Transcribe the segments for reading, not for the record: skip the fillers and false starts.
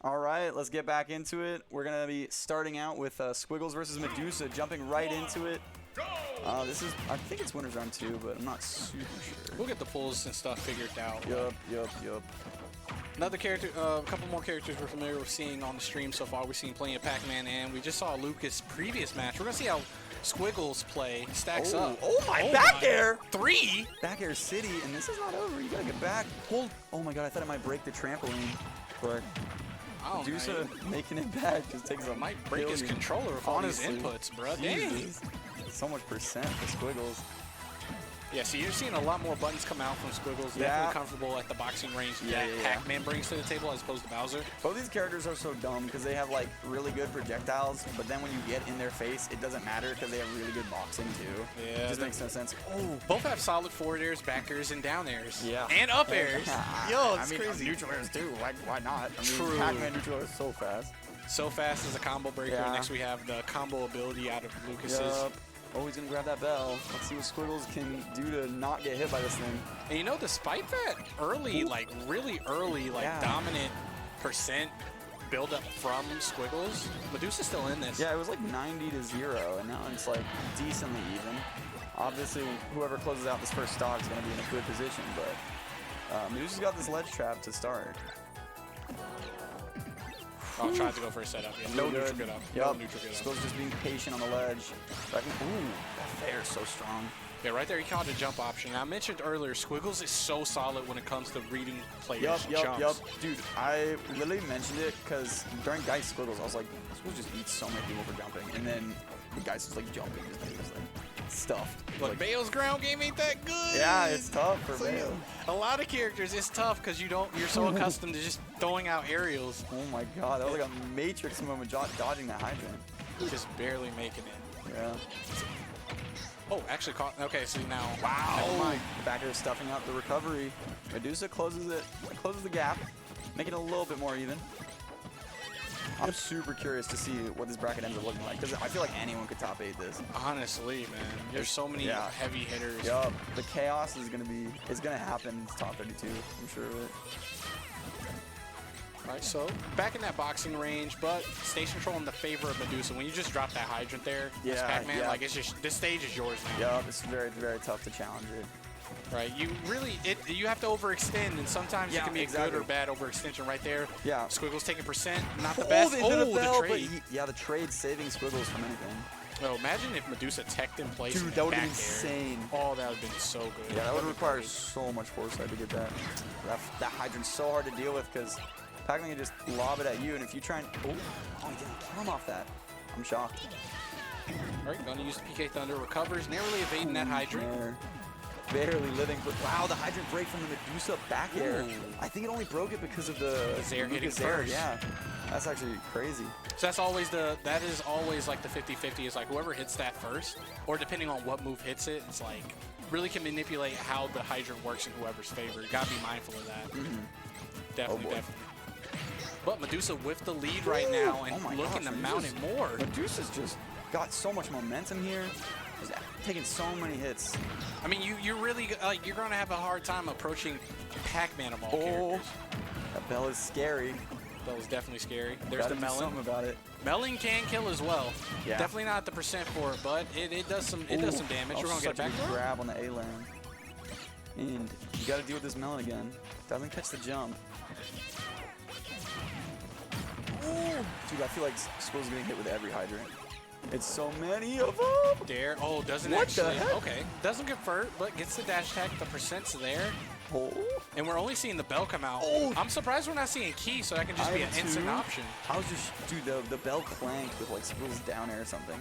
All right, let's get back into it. We're going to be starting out with Squiggles versus Medusa, jumping right into it. I think it's winners round 2, but I'm not super sure. We'll get the pulls and stuff figured out. Yup. Another character, a couple more characters we're familiar with seeing on the stream so far. We've seen plenty of Pac-Man, and we just saw Lucas' previous match. We're going to see how Squiggles play stacks up. Oh my, back air! 3! Back air city, and this is not over. You got to get back. Hold. Oh my god, I thought it might break the trampoline, but Medusa making it back just takes a might break his controller with all his inputs, bro. Dang. So much percent for Squiggles. Yeah, so you're seeing a lot more buttons come out from Squiggles. Yeah. Definitely comfortable at the boxing range that Pac-Man brings to the table as opposed to Bowser. Both these characters are so dumb because they have like really good projectiles, but then when you get in their face, it doesn't matter because they have really good boxing too. Yeah. It just makes no sense. Oh, both have solid forward airs, back airs, and down airs. Yeah. And up airs. Yo, it's crazy. Neutral airs too. Why not? I mean, True. Pac-Man neutral airs so fast. So fast as a combo breaker. Yeah. Next we have the combo ability out of Lucas's. Yup. Oh, he's gonna grab that bell. Let's see what Squiggles can do to not get hit by this thing. And you know, despite that early, like really early, like dominant percent build up from Squiggles, Medusa's still in this. Yeah, it was like 90 to 0, and now it's like decently even. Obviously, whoever closes out this first stock is gonna be in a good position, but Medusa's got this ledge trap to start. Oh, tried to go for a setup. Yeah, no neutral good up. Yep. No neutral good up. Squiggles just being patient on the ledge. Ooh, that fair is so strong. Yeah, right there he caught a jump option. Now, I mentioned earlier, Squiggles is so solid when it comes to reading players' jumps. Dude, I literally mentioned it because during Geist Squiggles, I was like, Squiggles just eats so many people for jumping. And then the Geist was like jumping, just like stuffed. But like, Bale's ground game ain't that good. Yeah, it's tough for Bale. A lot of characters, it's tough because you're so accustomed to just throwing out aerials. Oh my god, that was like a Matrix moment dodging that hydrant. Just barely making it. Yeah. Oh, actually caught. Okay, so now. Wow. Never mind. Back air stuffing out the recovery. Medusa closes the gap, making it a little bit more even. I'm super curious to see what this bracket ends up looking like because I feel like anyone could top 8 this. Honestly, man, there's so many heavy hitters. Yup, the chaos is gonna happen in top 32. I'm sure of it. All right, so back in that boxing range, but stage control in the favor of Medusa. When you just drop that hydrant there, as Pac-Man, like it's just this stage is yours now. Yup, it's very, very tough to challenge it. Right, you have to overextend, and sometimes it can be a good or bad overextension right there. Yeah. Squiggles taking percent, not the best. The trade. The trade saving Squiggles from anything. Oh, imagine if Medusa teched in place. Dude, that would have been insane. Oh, that would have been so good. Yeah, that would require so much foresight to get that. That hydrant's so hard to deal with because Pac-Man can just lob it at you, and if you try and... Oh, he didn't kill him off that. I'm shocked. All right, gonna use the PK Thunder. Recovers, narrowly evading that hydrant. Barely living, but wow, the hydrant break from the Medusa back air. I think it only broke it because of the Zaire hitting first. Yeah, that's actually crazy. So that is always like the 50-50 is like whoever hits that first, or depending on what move hits it, it's like really can manipulate how the hydrant works in whoever's favor. You gotta be mindful of that. Definitely. But Medusa with the lead right now and looking to mount it more. Medusa's just got so much momentum here. He's taking so many hits. I mean, you really you're gonna have a hard time approaching Pac-Man of all characters. That bell is scary. That was definitely scary. There's the melon. Something about it. Melon can kill as well. Yeah. Definitely not the percent for it, but it does some damage. We're gonna get it back. Grab on the A land, and you got to deal with this melon again. Doesn't catch the jump. Ooh. Dude, I feel like Squiggles getting hit with every hydrant. It's so many of them. There. Oh, doesn't what actually. The heck? Okay. Doesn't convert, but gets the dash attack. The percent's there. Oh. And we're only seeing the bell come out. Oh. I'm surped we're not seeing key, so that can just be an instant option. I was just, dude, the bell clanked with like Squiggles down air or something.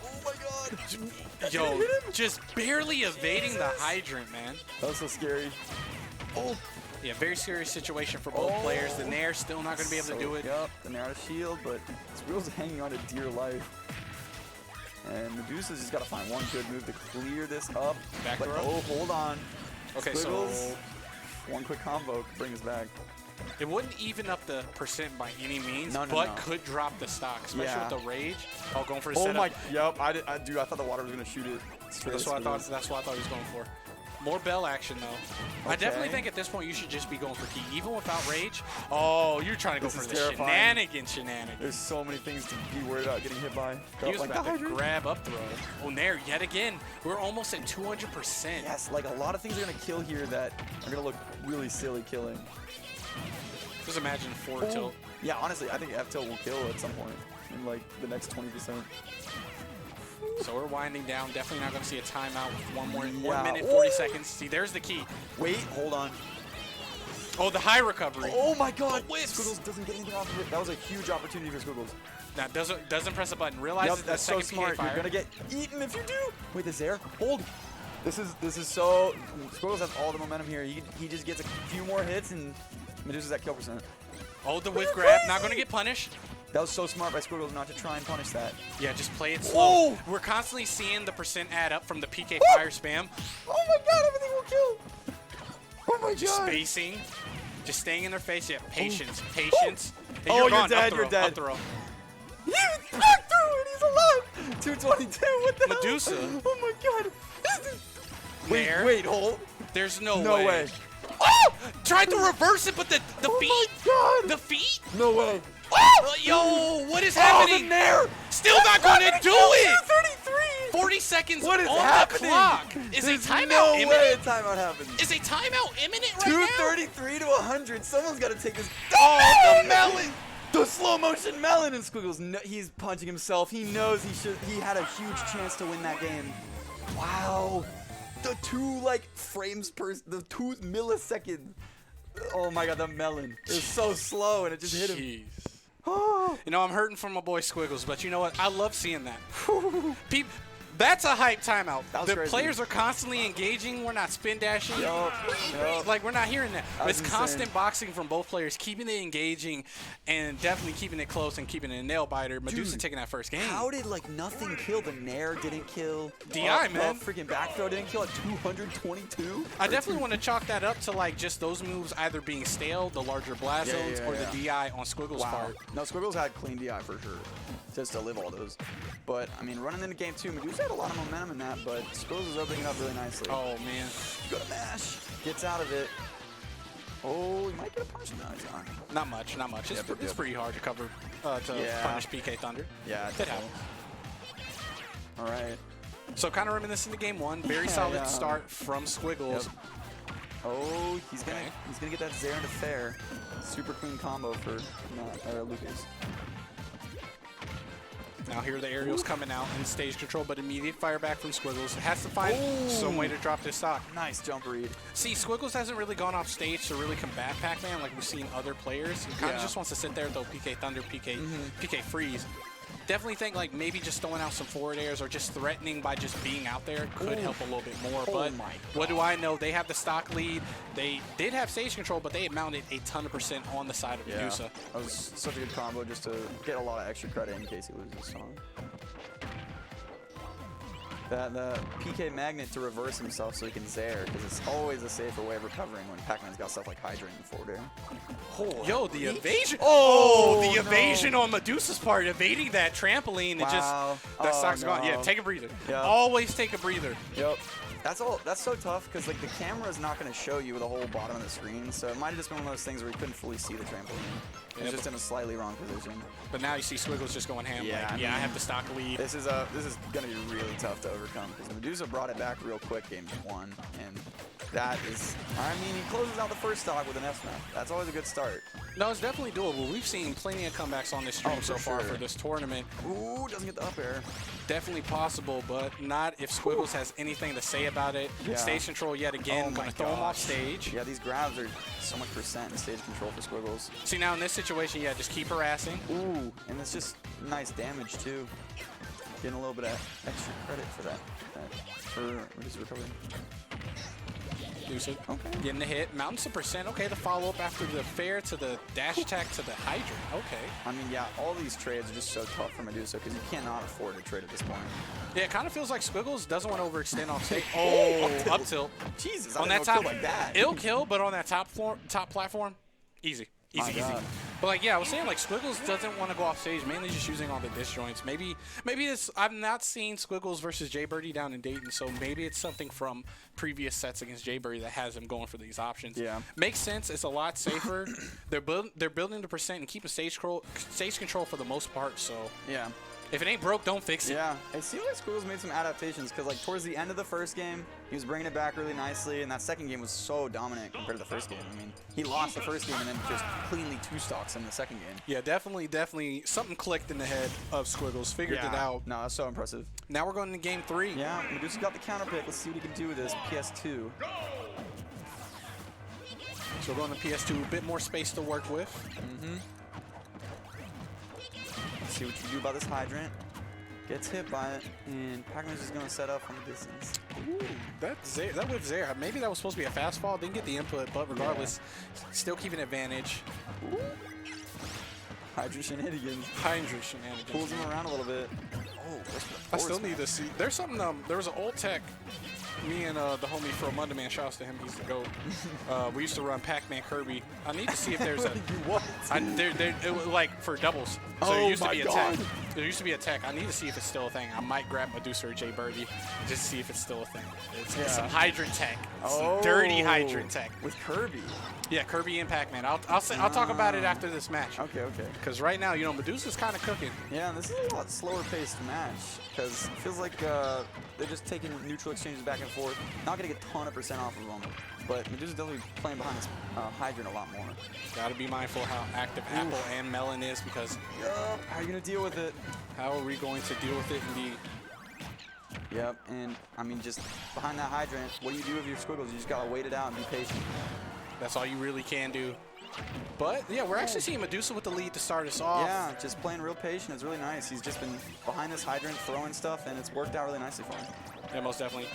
Oh my god. Yo, just barely evading the hydrant, man. That was so scary. Oh. Yeah, very serious situation for both players. The Nair still not going to be able to do it. Yep, the Nair out of shield, but Squiggles hanging on to dear life. And Medusa's just got to find one good move to clear this up. Back but, row. Oh, hold on. Okay, Squiggles, so one quick combo could bring us back. It wouldn't even up the percent by any means, no, could drop the stock, especially with the rage. Oh, going for a setup. setup. Yep, I thought the water was going to shoot it. That's what I thought he was going for. More bell action, though. I definitely think at this point you should just be going for key. Even without rage. Oh, you're trying to go for the shenanigans. There's so many things to be worried about getting hit by. He was about to grab up throw. Oh, there, yet again. We're almost at 200%. Yes, like a lot of things are going to kill here that are going to look really silly killing. Just imagine forward tilt. Yeah, honestly, I think F tilt will kill at some point in like the next 20%. So we're winding down. Definitely not going to see a timeout with 1 minute, 40 seconds. See, there's the key. Wait, hold on. Oh, the high recovery. Oh my God! Squiggles doesn't get anything off of it. That was a huge opportunity for Squiggles. Now doesn't press a button. Realize that's so smart. You're gonna get eaten if you do. Wait, the Zaire. Hold. This is so. Squiggles has all the momentum here. He just gets a few more hits and Medusa's at kill percent. Oh, the whiff grab. Not gonna get punished. That was so smart by Squiggles not to try and punish that. Yeah, just play it slow. Oh! We're constantly seeing the percent add up from the PK fire spam. Oh my God! Everything will kill. Oh my God! Just spacing. Just staying in their face. Yeah, patience. Patience. And you're dead. You're dead. Up throw. He's back through and he's alive. 222. What the Medusa. hell? Oh my God. Wait, hold. There's no way. Oh! Tried to reverse it, but the feet. Oh my God. The feet. No way. Oh! Yo, what is happening? The Nair. Still not going to do it. 233. 40 seconds what is on happening? the clock. Is There's a timeout no imminent? way a timeout happens. Is a timeout imminent right now? 233 to 100. Someone's got to take this. Oh, the melon. The slow motion melon, and Squiggles, he's punching himself. He knows he had a huge chance to win that game. Wow. The 2 frames per, the 2 milliseconds. Oh my God, the melon. It was so slow and it just hit him. You know, I'm hurting for my boy Squiggles, but you know what? I love seeing that. That's a hype timeout. The crazy. players are constantly engaging. We're not spin dashing. Like, we're not hearing that. But it's constant boxing from both players, keeping it engaging and definitely keeping it close and keeping it a nail biter. Medusa taking that first game. How did nothing kill? The Nair didn't kill. DI, man. Freaking back throw didn't kill at 222. I definitely want to chalk that up to just those moves either being stale, the larger blast zones, or the DI on Squiggles' part. No, Squiggles had clean DI for sure. Just to live all those. But, I mean, running into game 2, Medusa had a lot of momentum in that, but Squiggles is opening it up really nicely. Oh, man. Go to mash. Gets out of it. Oh, he might get a punish. No, he's not. Not much, not much. It's pretty hard to cover, to punish PK Thunder. Yeah, it happens. All right. So kind of reminiscent to game 1. Very solid start from Squiggles. Yep. Oh, he's gonna get that Zaire into fair. Super clean combo for Lucas. Now here the aerials coming out in stage control, but immediate fire back from Squiggles. Has to find some way to drop this stock. Nice jump read. See, Squiggles hasn't really gone off stage to really combat Pac-Man like we've seen other players. He kind of just wants to sit there, throw PK Thunder, PK Freeze. Definitely think maybe just throwing out some forward airs or just threatening by just being out there could help a little bit more. But what do I know? They have the stock lead. They did have stage control, but they had mounted a ton of percent on the side of Medusa. That was such a good combo just to get a lot of extra credit in case he loses. The PK magnet to reverse himself so he can Zaire, because it's always a safer way of recovering when Pac-Man's got stuff like Hydra in the forward air. Yo, the evasion! Oh, the evasion on Medusa's part, evading that trampoline and just that stock's gone. Yeah, take a breather. Yep. Always take a breather. Yep. That's so tough because the camera's not going to show you the whole bottom of the screen, so it might have just been one of those things where you couldn't fully see the trampoline. It was just in a slightly wrong position. But now you see Squiggles just going ham. I have the stock lead. This is going to be really tough to overcome because Medusa brought it back real quick game 1, and that is, I mean, he closes out the first stock with an F-smash. That's always a good start. No, it's definitely doable. We've seen plenty of comebacks on this stream so far for this tournament. Ooh, doesn't get the up air. Definitely possible, but not if Squiggles has anything to say about it. Stage control yet again. Going to throw him off stage. Yeah, these grabs are so much percent in stage control for Squiggles. See, now in this situation, just keep harassing. Ooh, and it's just nice damage, too. Getting a little bit of extra credit for that. For his recovery. Medusa. Getting the hit. Mounting some percent. Okay, the follow-up after the fair to the dash attack to the Hydra. Okay. I mean, yeah, all these trades are just so tough for Medusa because you cannot afford to trade at this point. Yeah, it kind of feels like Squiggles doesn't want to overextend off stage. Oh, up tilt. Jesus, on that top, like that. It'll kill, but on that top platform, easy. My God. But like, yeah, I was saying like Squiggles doesn't want to go off stage, mainly just using all the disjoints. Maybe it's I've not seen Squiggles versus Jay Birdie down in Dayton, so maybe it's something from previous sets against Jay Birdie that has him going for these options. Yeah, makes sense. It's a lot safer. They're building the percent and keeping stage control for the most part. So yeah. If it ain't broke, don't fix it. Yeah, it seems like Squiggles made some adaptations because, like, towards the end of the first game, he was bringing it back really nicely, and that second game was so dominant compared to the first game. I mean, he lost the first game and then just cleanly two-stocks in the second game. Yeah, definitely something clicked in the head of Squiggles. Figured it out. No, that's so impressive. Now we're going to game 3. Yeah, Medusa got the counter pick. Let's see what he can do with this PS2. So we're going to PS2, a bit more space to work with. Let's see what you do about this hydrant. Gets hit by it, and Pac-Man's just going to set up from a distance. Ooh, that whiff there. Maybe that was supposed to be a fast fall. Didn't get the input, but regardless, still keeping advantage. Ooh. Hydra shenanigans. Hydra shenanigans. Pulls him around a little bit. Oh, I still need to see. There's something. There was an old tech. Me and the homie from Underman, shouts to him, he's the GOAT. We used to run Pac-Man Kirby. I need to see if there's a... What? It was like for doubles. So there used to be a tech. There used to be a tech. I need to see if it's still a thing. I might grab Medusa or Jay Birdie just to see if it's still a thing. It's some hydrant tech. Some dirty hydrant tech. With Kirby. Yeah, Kirby and Pac-Man. I'll talk about it after this match. Okay, okay. Because right now, Medusa's kind of cooking. Yeah, this is a lot slower paced match because it feels like they're just taking neutral exchanges back and forth. Not getting a ton of percent off of them, but Medusa's definitely playing behind this hydrant a lot more. Gotta be mindful how active Apple and Melon is because. Yup. How are you gonna deal with it? How are we going to deal with it indeed? Yep, and I mean, just behind that hydrant, what do you do with your Squiggles? You just gotta wait it out and be patient. That's all you really can do. But, yeah, we're actually seeing Medusa with the lead to start us off. Yeah, just playing real patient. It's really nice. He's just been behind this hydrant throwing stuff, and it's worked out really nicely for him. Yeah, most definitely.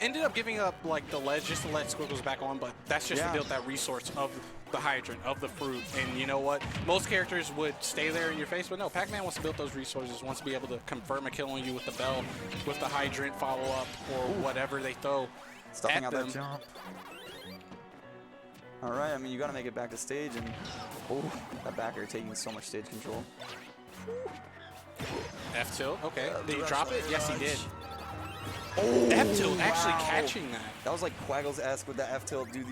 Ended up giving up, like, the ledge just to let Squiggles back on, but that's just to build that resource of the hydrant, of the fruit. And you know what? Most characters would stay there in your face, but no, Pac-Man wants to build those resources, wants to be able to confirm a kill on you with the bell, with the hydrant follow-up, or whatever they throw Stuffing at out them. that jump. All right, I mean, you got to make it back to stage, and that back air taking so much stage control. F-tilt, okay. Did he drop it? Yes, he did. Oh, F-tilt actually catching that. That was like Squiggles-esque with that F-tilt. Dude,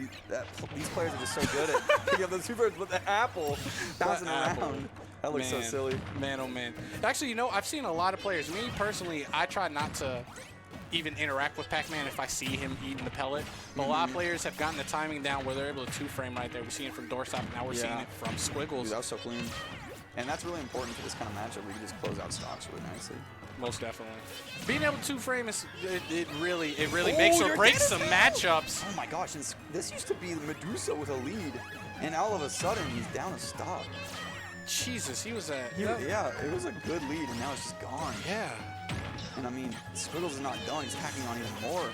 these players are just so good at picking up those two birds with the apple bouncing around. That looks so silly. Man, oh man. Actually, I've seen a lot of players. Me, personally, I try not to even interact with Pac-Man if I see him eating the pellet. But a lot of players have gotten the timing down where they're able to two-frame right there. We're seeing it from Doorstop, and now we're seeing it from Squiggles. Dude, that was so clean. And that's really important for this kind of matchup where you just close out stocks really nicely. Most definitely. Being able to two-frame it really makes or breaks some matchups. Oh my gosh, this used to be Medusa with a lead, and all of a sudden he's down a stock. Jesus, he was at... Yeah, it was a good lead, and now it's just gone. Yeah. And I mean, Squiggles is not done. He's packing on even more.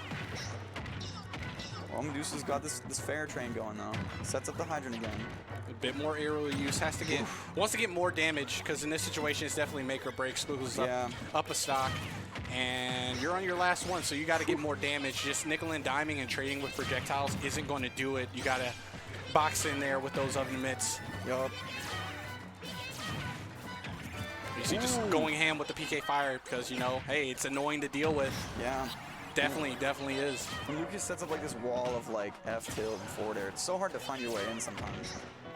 Well, Medusa's got this fair train going, though. Sets up the hydrant again. A bit more aerial use. Wants to get more damage, because in this situation, it's definitely make or break. Squiggles up a stock. And you're on your last one, so you got to get more damage. Just nickel and diming and trading with projectiles isn't going to do it. You got to box in there with those oven mitts. Yup. You see just going ham with the PK fire because, hey, it's annoying to deal with. Yeah. Definitely is. When Lucas sets up like this wall of like F-tilt and forward air, it's so hard to find your way in sometimes.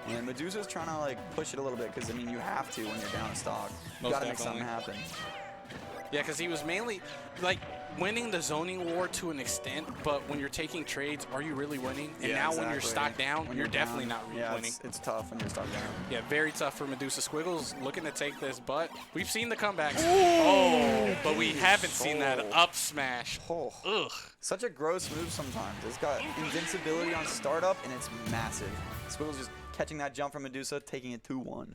And Medusa's trying to like push it a little bit because, I mean, you have to when you're down a stock. You got to make something happen. Yeah, because he was mainly like winning the zoning war to an extent, but when you're taking trades, are you really winning? And now when you're stocked down, you're definitely not winning. It's tough when you're stocked down. Yeah, very tough for Medusa. Squiggles looking to take this, but we've seen the comebacks. Oh, but we haven't seen that up smash. Ugh. Such a gross move sometimes. It's got invincibility on startup, and it's massive. Squiggles just catching that jump from Medusa, taking it 2-1.